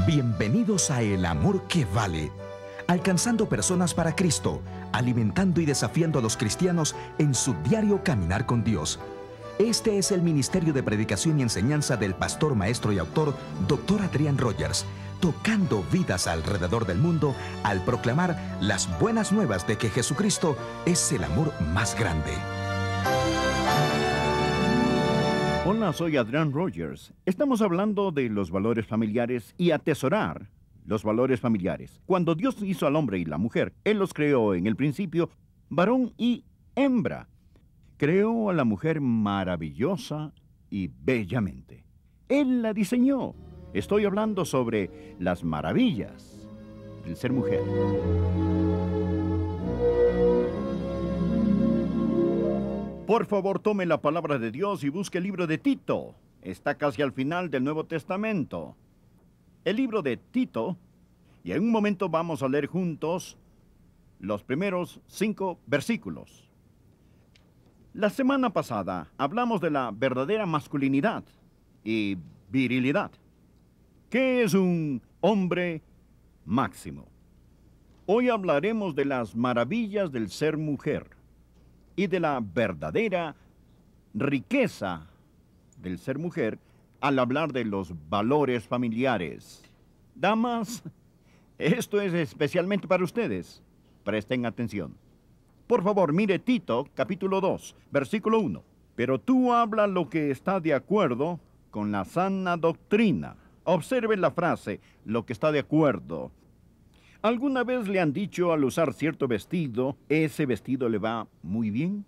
Bienvenidos a El Amor que Vale, alcanzando personas para Cristo, alimentando y desafiando a los cristianos en su diario caminar con Dios. Este es el ministerio de predicación y enseñanza del pastor, maestro y autor, Dr. Adrian Rogers, tocando vidas alrededor del mundo al proclamar las buenas nuevas de que Jesucristo es el amor más grande. Hola, soy Adrian Rogers. Estamos hablando de los valores familiares y atesorar los valores familiares. Cuando Dios hizo al hombre y la mujer, Él los creó en el principio, varón y hembra. Creó a la mujer maravillosa y bellamente. Él la diseñó. Estoy hablando sobre las maravillas del ser mujer. Por favor, tome la palabra de Dios y busque el libro de Tito. Está casi al final del Nuevo Testamento. El libro de Tito, y en un momento vamos a leer juntos los primeros 5 versículos. La semana pasada hablamos de la verdadera masculinidad y virilidad. ¿Qué es un hombre máximo? Hoy hablaremos de las maravillas del ser mujer y de la verdadera riqueza del ser mujer al hablar de los valores familiares. Damas, esto es especialmente para ustedes. Presten atención. Por favor, mire Tito, capítulo 2, versículo 1. Pero tú habla lo que está de acuerdo con la sana doctrina. Observe la frase, lo que está de acuerdo. ¿Alguna vez le han dicho al usar cierto vestido, ese vestido le va muy bien?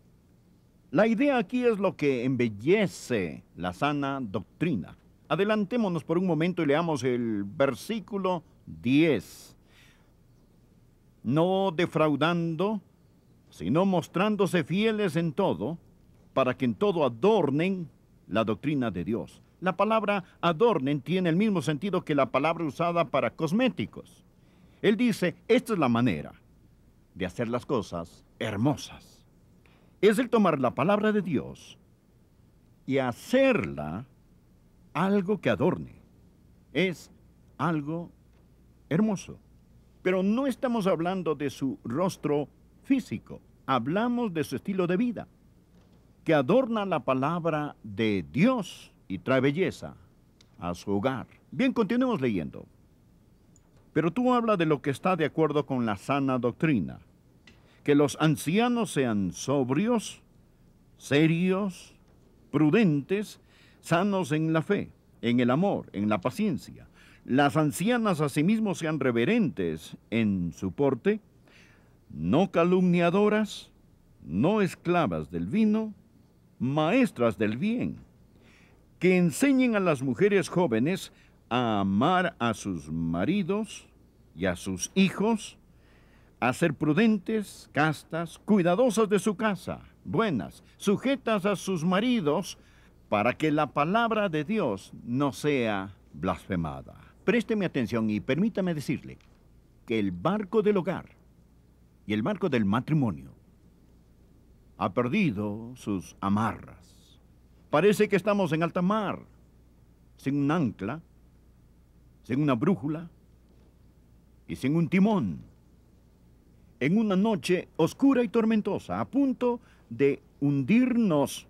La idea aquí es lo que embellece la sana doctrina. Adelantémonos por un momento y leamos el versículo 10. No defraudando, sino mostrándose fieles en todo, para que en todo adornen la doctrina de Dios. La palabra adornen tiene el mismo sentido que la palabra usada para cosméticos. Él dice, esta es la manera de hacer las cosas hermosas. Es el tomar la palabra de Dios y hacerla algo que adorne. Es algo hermoso. Pero no estamos hablando de su rostro físico. Hablamos de su estilo de vida, que adorna la palabra de Dios y trae belleza a su hogar. Bien, continuemos leyendo. Pero tú habla de lo que está de acuerdo con la sana doctrina. Que los ancianos sean sobrios, serios, prudentes, sanos en la fe, en el amor, en la paciencia. Las ancianas asimismo sean reverentes en su porte, no calumniadoras, no esclavas del vino, maestras del bien. Que enseñen a las mujeres jóvenes a amar a sus maridos y a sus hijos, a ser prudentes, castas, cuidadosas de su casa, buenas, sujetas a sus maridos, para que la palabra de Dios no sea blasfemada. Présteme atención y permítame decirle que el barco del hogar y el barco del matrimonio ha perdido sus amarras. Parece que estamos en alta mar, sin un ancla, sin una brújula y sin un timón, en una noche oscura y tormentosa, a punto de hundirnos.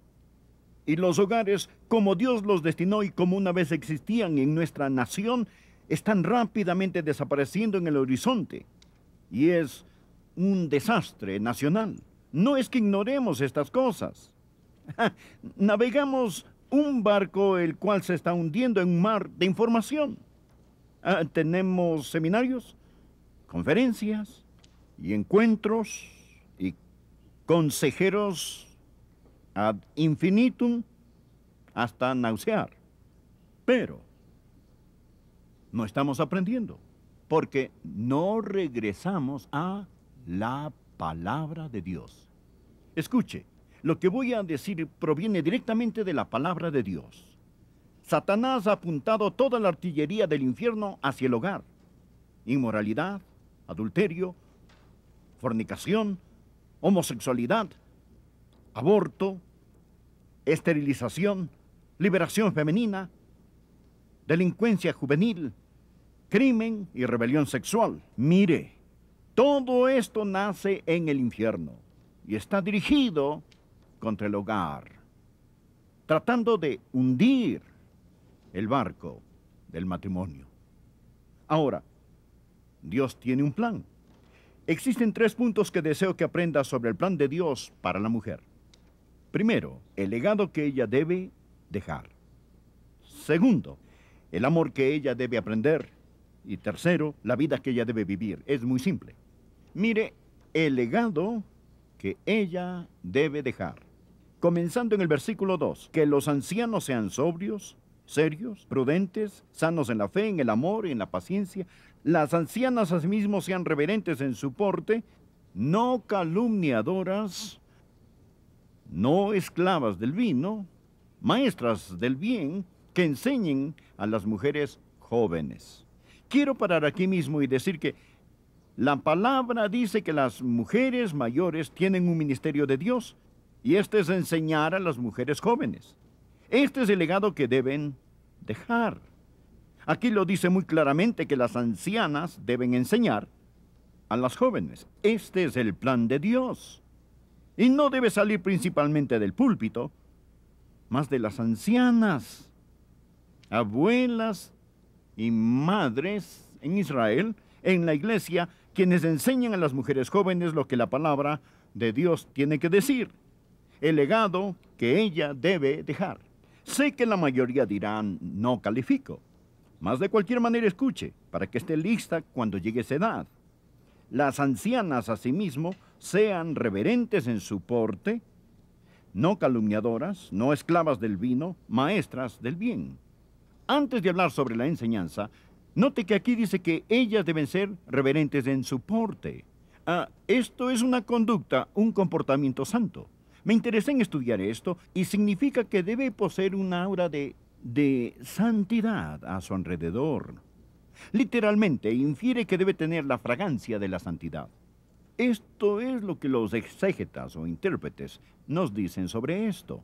Y los hogares, como Dios los destinó y como una vez existían en nuestra nación, están rápidamente desapareciendo en el horizonte. Y es un desastre nacional. No es que ignoremos estas cosas. Navegamos un barco el cual se está hundiendo en un mar de información. Tenemos seminarios, conferencias y encuentros y consejeros ad infinitum hasta nausear. Pero no estamos aprendiendo porque no regresamos a la palabra de Dios. Escuche, lo que voy a decir proviene directamente de la palabra de Dios. Satanás ha apuntado toda la artillería del infierno hacia el hogar. Inmoralidad, adulterio, fornicación, homosexualidad, aborto, esterilización, liberación femenina, delincuencia juvenil, crimen y rebelión sexual. Mire, todo esto nace en el infierno y está dirigido contra el hogar, tratando de hundir el barco del matrimonio. Ahora, Dios tiene un plan. Existen 3 puntos que deseo que aprendas sobre el plan de Dios para la mujer. Primero, el legado que ella debe dejar. Segundo, el amor que ella debe aprender. Y tercero, la vida que ella debe vivir. Es muy simple. Mire, el legado que ella debe dejar. Comenzando en el versículo 2, que los ancianos sean sobrios, serios, prudentes, sanos en la fe, en el amor y en la paciencia. Las ancianas asimismo sean reverentes en su porte, no calumniadoras, no esclavas del vino, maestras del bien, que enseñen a las mujeres jóvenes. Quiero parar aquí mismo y decir que la palabra dice que las mujeres mayores tienen un ministerio de Dios, y este es enseñar a las mujeres jóvenes. Este es el legado que deben dejar. Aquí lo dice muy claramente que las ancianas deben enseñar a las jóvenes. Este es el plan de Dios. Y no debe salir principalmente del púlpito, más de las ancianas, abuelas y madres en Israel, en la iglesia, quienes enseñan a las mujeres jóvenes lo que la palabra de Dios tiene que decir, el legado que ella debe dejar. Sé que la mayoría dirán, no califico, mas de cualquier manera escuche, para que esté lista cuando llegue esa edad. Las ancianas asimismo sean reverentes en su porte, no calumniadoras, no esclavas del vino, maestras del bien. Antes de hablar sobre la enseñanza, note que aquí dice que ellas deben ser reverentes en su porte. Esto es una conducta, un comportamiento santo. Me interesé en estudiar esto y significa que debe poseer un aura de santidad a su alrededor. Literalmente infiere que debe tener la fragancia de la santidad. Esto es lo que los exégetas o intérpretes nos dicen sobre esto.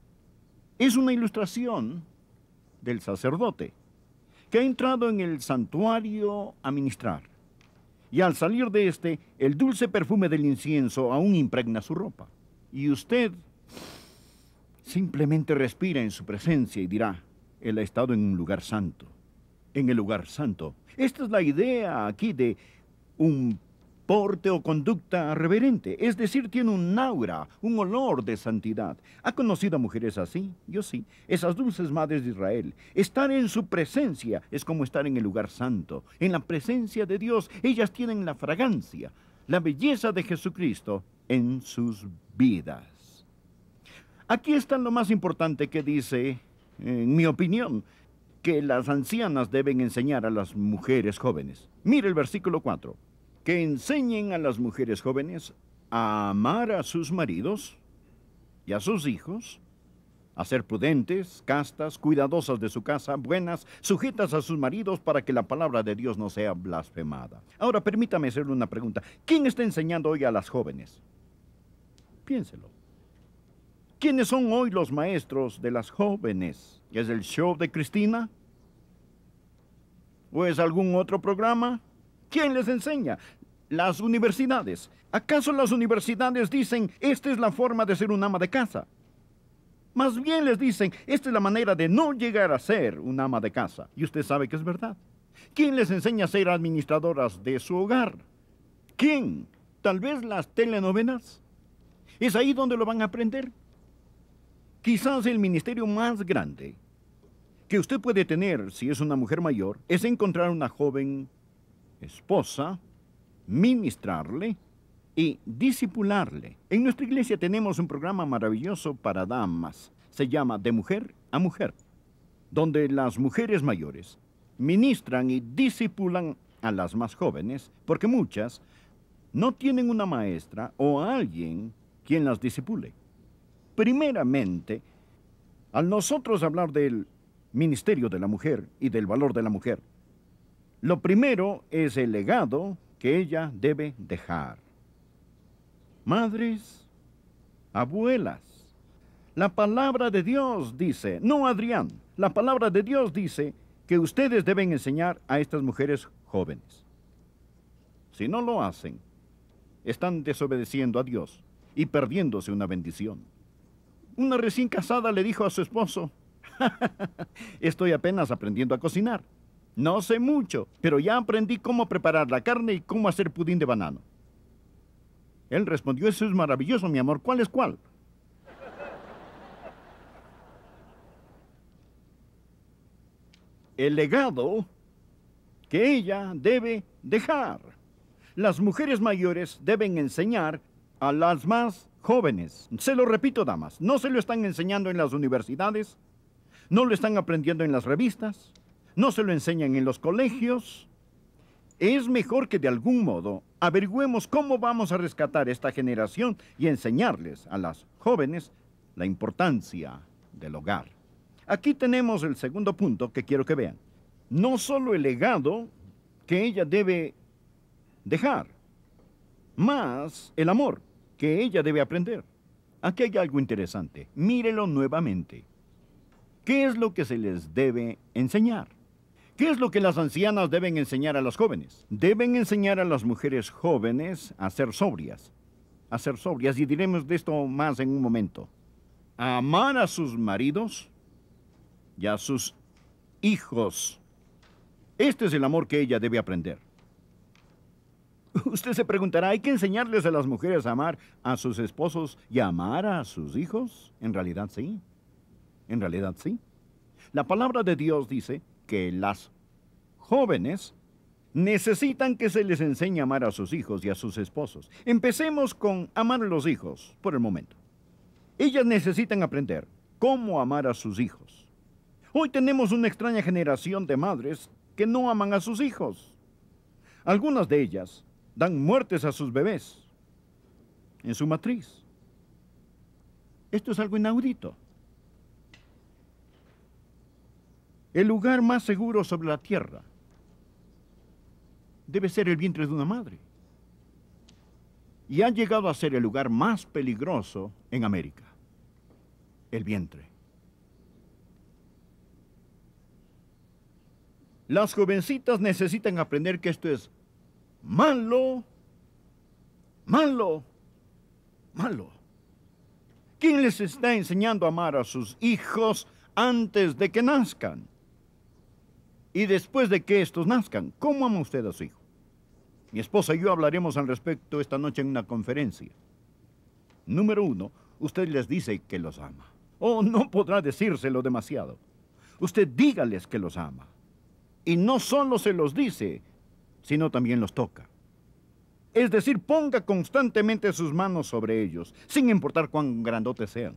Es una ilustración del sacerdote que ha entrado en el santuario a ministrar. Y al salir de este, el dulce perfume del incienso aún impregna su ropa. Y usted simplemente respira en su presencia y dirá, él ha estado en un lugar santo. En el lugar santo. Esta es la idea aquí de un porte o conducta reverente. Es decir, tiene un aura, un olor de santidad. ¿Ha conocido a mujeres así? Yo sí. Esas dulces madres de Israel. Estar en su presencia es como estar en el lugar santo. En la presencia de Dios, ellas tienen la fragancia, la belleza de Jesucristo en sus vidas. Aquí está lo más importante que dice, en mi opinión, que las ancianas deben enseñar a las mujeres jóvenes. Mire el versículo 4. Que enseñen a las mujeres jóvenes a amar a sus maridos y a sus hijos, a ser prudentes, castas, cuidadosas de su casa, buenas, sujetas a sus maridos para que la palabra de Dios no sea blasfemada. Ahora, permítame hacerle una pregunta. ¿Quién está enseñando hoy a las jóvenes? Piénselo. ¿Quiénes son hoy los maestros de las jóvenes? ¿Es el show de Cristina? ¿O es algún otro programa? ¿Quién les enseña? Las universidades. ¿Acaso las universidades dicen, esta es la forma de ser un ama de casa? Más bien les dicen, esta es la manera de no llegar a ser un ama de casa. Y usted sabe que es verdad. ¿Quién les enseña a ser administradoras de su hogar? ¿Quién? ¿Tal vez las telenovelas? ¿Es ahí donde lo van a aprender? Quizás el ministerio más grande que usted puede tener si es una mujer mayor es encontrar una joven esposa, ministrarle y discipularle. En nuestra iglesia tenemos un programa maravilloso para damas. Se llama De Mujer a Mujer, donde las mujeres mayores ministran y discipulan a las más jóvenes, porque muchas no tienen una maestra o alguien quien las discipule. Primeramente, al nosotros hablar del ministerio de la mujer y del valor de la mujer, lo primero es el legado que ella debe dejar. Madres, abuelas. La palabra de Dios dice, no Adrián, la palabra de Dios dice que ustedes deben enseñar a estas mujeres jóvenes. Si no lo hacen, están desobedeciendo a Dios y perdiéndose una bendición. Una recién casada le dijo a su esposo: estoy apenas aprendiendo a cocinar. No sé mucho, pero ya aprendí cómo preparar la carne y cómo hacer pudín de banano. Él respondió: eso es maravilloso, mi amor. ¿Cuál es cuál? El legado que ella debe dejar. Las mujeres mayores deben enseñar a las más jóvenes. Se lo repito, damas, no se lo están enseñando en las universidades, no lo están aprendiendo en las revistas, no se lo enseñan en los colegios. Es mejor que de algún modo averigüemos cómo vamos a rescatar esta generación y enseñarles a las jóvenes la importancia del hogar. Aquí tenemos el segundo punto que quiero que vean. No solo el legado que ella debe dejar, más el amor que ella debe aprender. Aquí hay algo interesante. Mírelo nuevamente. ¿Qué es lo que se les debe enseñar? ¿Qué es lo que las ancianas deben enseñar a las jóvenes? Deben enseñar a las mujeres jóvenes a ser sobrias. A ser sobrias, y diremos de esto más en un momento. A amar a sus maridos y a sus hijos. Este es el amor que ella debe aprender. Usted se preguntará, ¿hay que enseñarles a las mujeres a amar a sus esposos y a amar a sus hijos? En realidad sí. En realidad sí. La palabra de Dios dice que las jóvenes necesitan que se les enseñe a amar a sus hijos y a sus esposos. Empecemos con amar a los hijos por el momento. Ellas necesitan aprender cómo amar a sus hijos. Hoy tenemos una extraña generación de madres que no aman a sus hijos. Algunas de ellas dan muertes a sus bebés en su matriz. Esto es algo inaudito. El lugar más seguro sobre la tierra debe ser el vientre de una madre. Y ha llegado a ser el lugar más peligroso en América. El vientre. Las jovencitas necesitan aprender que esto es malo, malo, malo. ¿Quién les está enseñando a amar a sus hijos antes de que nazcan? Y después de que estos nazcan, ¿cómo ama usted a su hijo? Mi esposa y yo hablaremos al respecto esta noche en una conferencia. Número 1, usted les dice que los ama. Oh, no podrá decírselo demasiado. Usted dígales que los ama. Y no solo se los dice, sino también los toca. Es decir, ponga constantemente sus manos sobre ellos, sin importar cuán grandotes sean.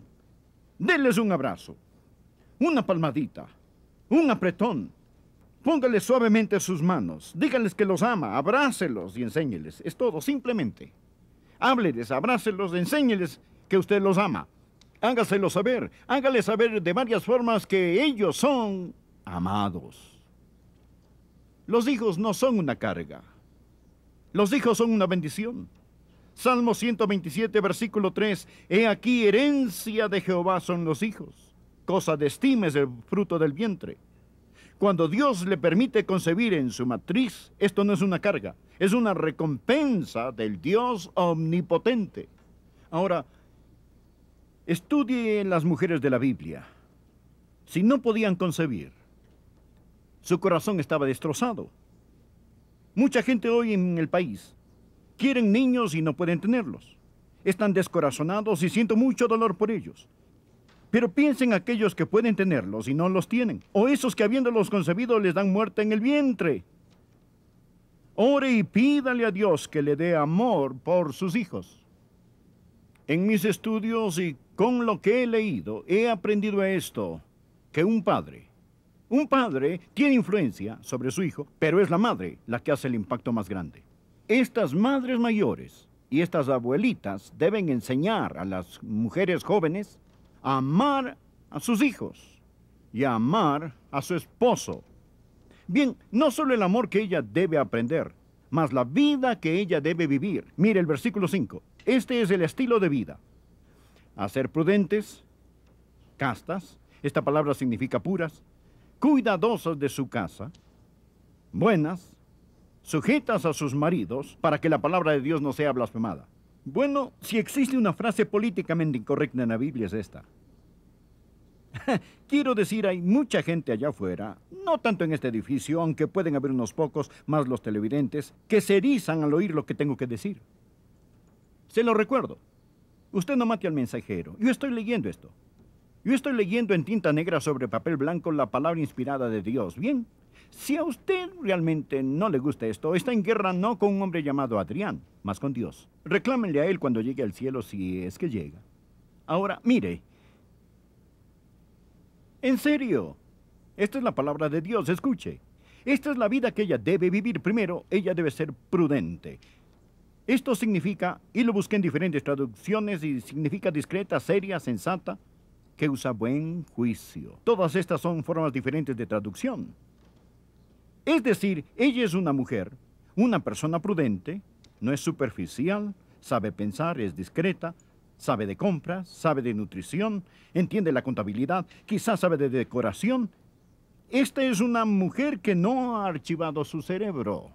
Denles un abrazo, una palmadita, un apretón. Póngales suavemente sus manos, díganles que los ama, abrácelos y enséñeles. Es todo, simplemente. Hábleles, abrácelos, enséñeles que usted los ama. Hágaselo saber, hágales saber de varias formas que ellos son amados. Los hijos no son una carga. Los hijos son una bendición. Salmo 127, versículo 3. He aquí, herencia de Jehová son los hijos. Cosa de estima es el fruto del vientre. Cuando Dios le permite concebir en su matriz, esto no es una carga, es una recompensa del Dios omnipotente. Ahora, estudie las mujeres de la Biblia. Si no podían concebir, su corazón estaba destrozado. Mucha gente hoy en el país quieren niños y no pueden tenerlos. Están descorazonados y siento mucho dolor por ellos. Pero piensen aquellos que pueden tenerlos y no los tienen, o esos que habiéndolos concebido les dan muerte en el vientre. Ore y pídale a Dios que le dé amor por sus hijos. En mis estudios y con lo que he leído, he aprendido esto, que un padre tiene influencia sobre su hijo, pero es la madre la que hace el impacto más grande. Estas madres mayores y estas abuelitas deben enseñar a las mujeres jóvenes a amar a sus hijos y a amar a su esposo. Bien, no solo el amor que ella debe aprender, mas la vida que ella debe vivir. Mire el versículo 5. Este es el estilo de vida. A ser prudentes, castas, esta palabra significa puras, cuidadosas de su casa, buenas, sujetas a sus maridos, para que la palabra de Dios no sea blasfemada. Bueno, si existe una frase políticamente incorrecta en la Biblia es esta. Quiero decir, hay mucha gente allá afuera, no tanto en este edificio, aunque pueden haber unos pocos, más los televidentes, que se erizan al oír lo que tengo que decir. Se lo recuerdo. Usted no mate al mensajero. Yo estoy leyendo esto. Yo estoy leyendo en tinta negra sobre papel blanco la palabra inspirada de Dios. Bien, si a usted realmente no le gusta esto, está en guerra no con un hombre llamado Adrián, mas con Dios. Reclámenle a él cuando llegue al cielo si es que llega. Ahora, mire. En serio, esta es la palabra de Dios, escuche. Esta es la vida que ella debe vivir. Primero, ella debe ser prudente. Esto significa, y lo busqué en diferentes traducciones, y significa discreta, seria, sensata, que usa buen juicio. Todas estas son formas diferentes de traducción. Es decir, ella es una mujer, una persona prudente, no es superficial, sabe pensar, es discreta, sabe de compras, sabe de nutrición, entiende la contabilidad, quizás sabe de decoración. Esta es una mujer que no ha archivado su cerebro.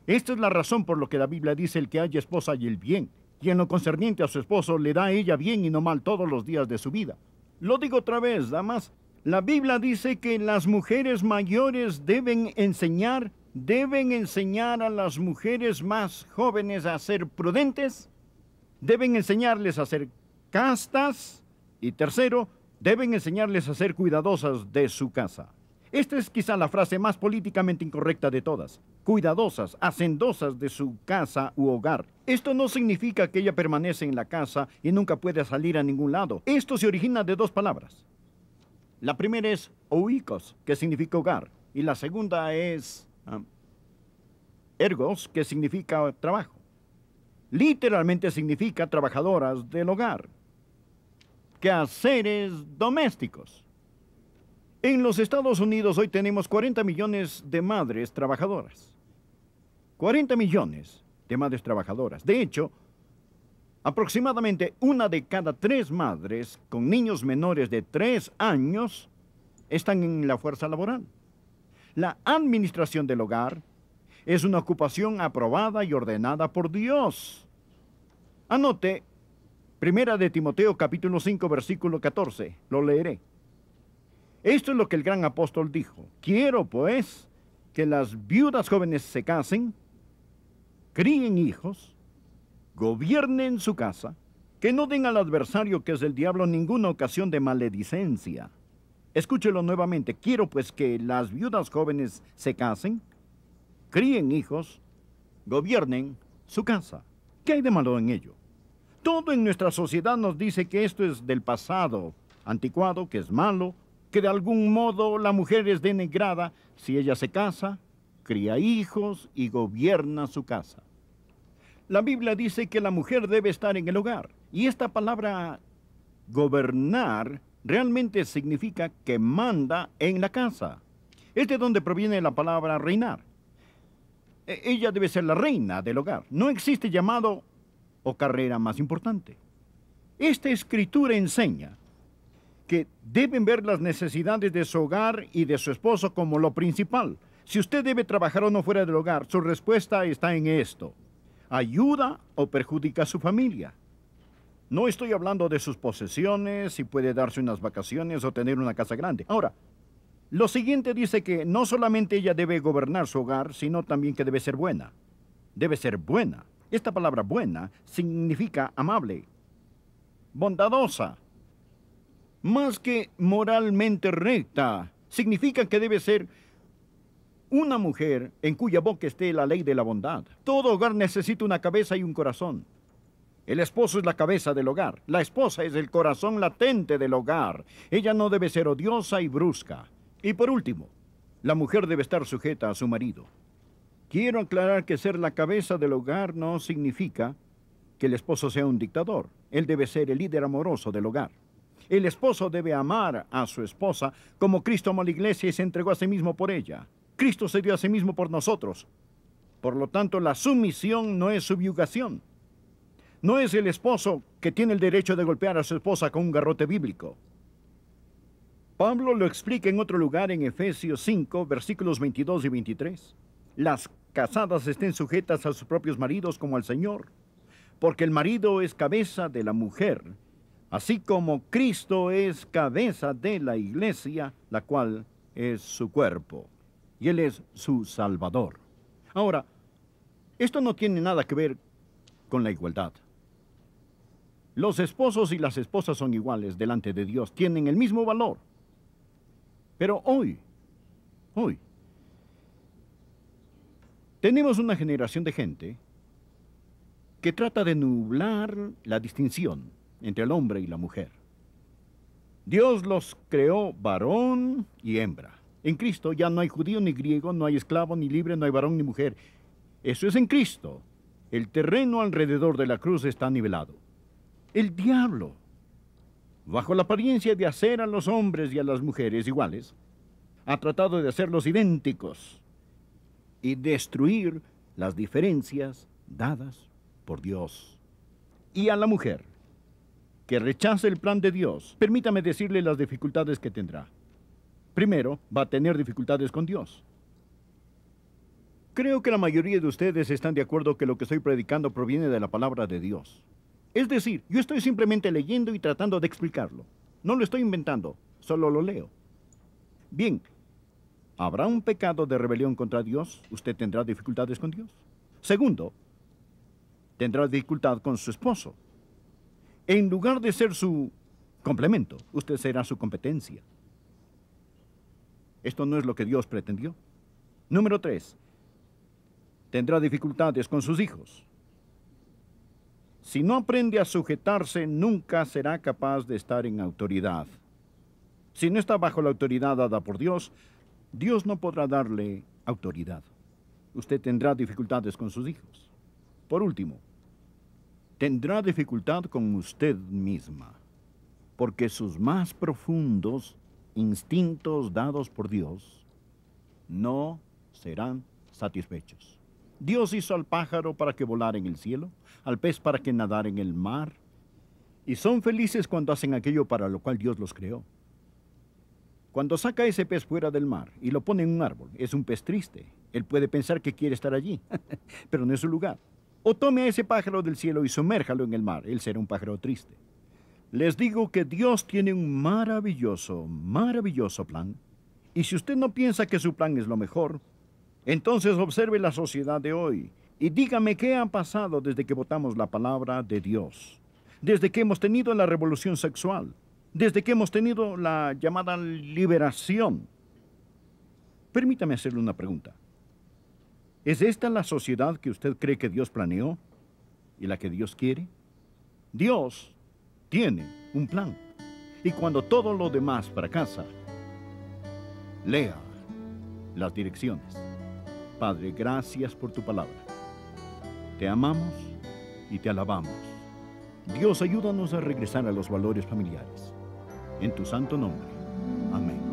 Esta es la razón por lo que la Biblia dice: el que haya esposa haya el bien, y en lo concerniente a su esposo le da a ella bien y no mal todos los días de su vida. Lo digo otra vez, damas, la Biblia dice que las mujeres mayores deben enseñar a las mujeres más jóvenes a ser prudentes, deben enseñarles a ser castas, y tercero, deben enseñarles a ser cuidadosas de su casa. Esta es quizá la frase más políticamente incorrecta de todas. Cuidadosas, hacendosas de su casa u hogar. Esto no significa que ella permanece en la casa y nunca puede salir a ningún lado. Esto se origina de dos palabras. La primera es oikos, que significa hogar, y la segunda es ergos, que significa trabajo. Literalmente significa trabajadoras del hogar, quehaceres domésticos. En los Estados Unidos hoy tenemos 40 millones de madres trabajadoras. 40 millones de madres trabajadoras. De hecho, aproximadamente 1 de cada 3 madres con niños menores de 3 años están en la fuerza laboral. La administración del hogar es una ocupación aprobada y ordenada por Dios. Anote 1 de Timoteo capítulo 5 versículo 14. Lo leeré. Esto es lo que el gran apóstol dijo. Quiero, pues, que las viudas jóvenes se casen, críen hijos, gobiernen su casa, que no den al adversario, que es el diablo, ninguna ocasión de maledicencia. Escúchelo nuevamente. Quiero, pues, que las viudas jóvenes se casen, críen hijos, gobiernen su casa. ¿Qué hay de malo en ello? Todo en nuestra sociedad nos dice que esto es del pasado, anticuado, que es malo, que de algún modo la mujer es denigrada si ella se casa, cría hijos y gobierna su casa. La Biblia dice que la mujer debe estar en el hogar, y esta palabra gobernar realmente significa que manda en la casa. Es de donde proviene la palabra reinar. Ella debe ser la reina del hogar. No existe llamado o carrera más importante. Esta escritura enseña que deben ver las necesidades de su hogar y de su esposo como lo principal. Si usted debe trabajar o no fuera del hogar, su respuesta está en esto: ¿ayuda o perjudica a su familia? No estoy hablando de sus posesiones, si puede darse unas vacaciones o tener una casa grande. Ahora, lo siguiente dice que no solamente ella debe gobernar su hogar, sino también que debe ser buena. Debe ser buena. Esta palabra buena significa amable, bondadosa. Más que moralmente recta, significa que debe ser una mujer en cuya boca esté la ley de la bondad. Todo hogar necesita una cabeza y un corazón. El esposo es la cabeza del hogar. La esposa es el corazón latente del hogar. Ella no debe ser odiosa y brusca. Y por último, la mujer debe estar sujeta a su marido. Quiero aclarar que ser la cabeza del hogar no significa que el esposo sea un dictador. Él debe ser el líder amoroso del hogar. El esposo debe amar a su esposa como Cristo amó a la iglesia y se entregó a sí mismo por ella. Cristo se dio a sí mismo por nosotros. Por lo tanto, la sumisión no es subyugación. No es el esposo que tiene el derecho de golpear a su esposa con un garrote bíblico. Pablo lo explica en otro lugar en Efesios 5, versículos 22 y 23. Las casadas estén sujetas a sus propios maridos como al Señor, porque el marido es cabeza de la mujer, así como Cristo es cabeza de la iglesia, la cual es su cuerpo, y Él es su Salvador. Ahora, esto no tiene nada que ver con la igualdad. Los esposos y las esposas son iguales delante de Dios, tienen el mismo valor. Pero hoy, tenemos una generación de gente que trata de nublar la distinción entre el hombre y la mujer. Dios los creó varón y hembra. En Cristo ya no hay judío ni griego, no hay esclavo ni libre, no hay varón ni mujer. Eso es en Cristo. El terreno alrededor de la cruz está nivelado. El diablo, bajo la apariencia de hacer a los hombres y a las mujeres iguales, ha tratado de hacerlos idénticos y destruir las diferencias dadas por Dios. Y a la mujer que rechace el plan de Dios, permítame decirle las dificultades que tendrá. Primero, va a tener dificultades con Dios. Creo que la mayoría de ustedes están de acuerdo que lo que estoy predicando proviene de la palabra de Dios. Es decir, yo estoy simplemente leyendo y tratando de explicarlo. No lo estoy inventando, solo lo leo. Bien, ¿habrá un pecado de rebelión contra Dios? Usted tendrá dificultades con Dios. Segundo, tendrá dificultad con su esposo. En lugar de ser su complemento, usted será su competencia. Esto no es lo que Dios pretendió. Número 3, tendrá dificultades con sus hijos. Si no aprende a sujetarse, nunca será capaz de estar en autoridad. Si no está bajo la autoridad dada por Dios, Dios no podrá darle autoridad. Usted tendrá dificultades con sus hijos. Por último, tendrá dificultad con usted misma, porque sus más profundos instintos dados por Dios no serán satisfechos. Dios hizo al pájaro para que volara en el cielo, al pez para que nadara en el mar, y son felices cuando hacen aquello para lo cual Dios los creó. Cuando saca ese pez fuera del mar y lo pone en un árbol, es un pez triste. Él puede pensar que quiere estar allí, pero no es su lugar. O tome a ese pájaro del cielo y sumérjalo en el mar, él será un pájaro triste. Les digo que Dios tiene un maravilloso, maravilloso plan, y si usted no piensa que su plan es lo mejor, entonces observe la sociedad de hoy y dígame qué ha pasado desde que votamos la palabra de Dios, desde que hemos tenido la revolución sexual, desde que hemos tenido la llamada liberación. Permítame hacerle una pregunta. ¿Es esta la sociedad que usted cree que Dios planeó y la que Dios quiere? Dios tiene un plan. Y cuando todo lo demás fracasa, lea las direcciones. Padre, gracias por tu palabra. Te amamos y te alabamos. Dios, ayúdanos a regresar a los valores familiares. En tu santo nombre. Amén.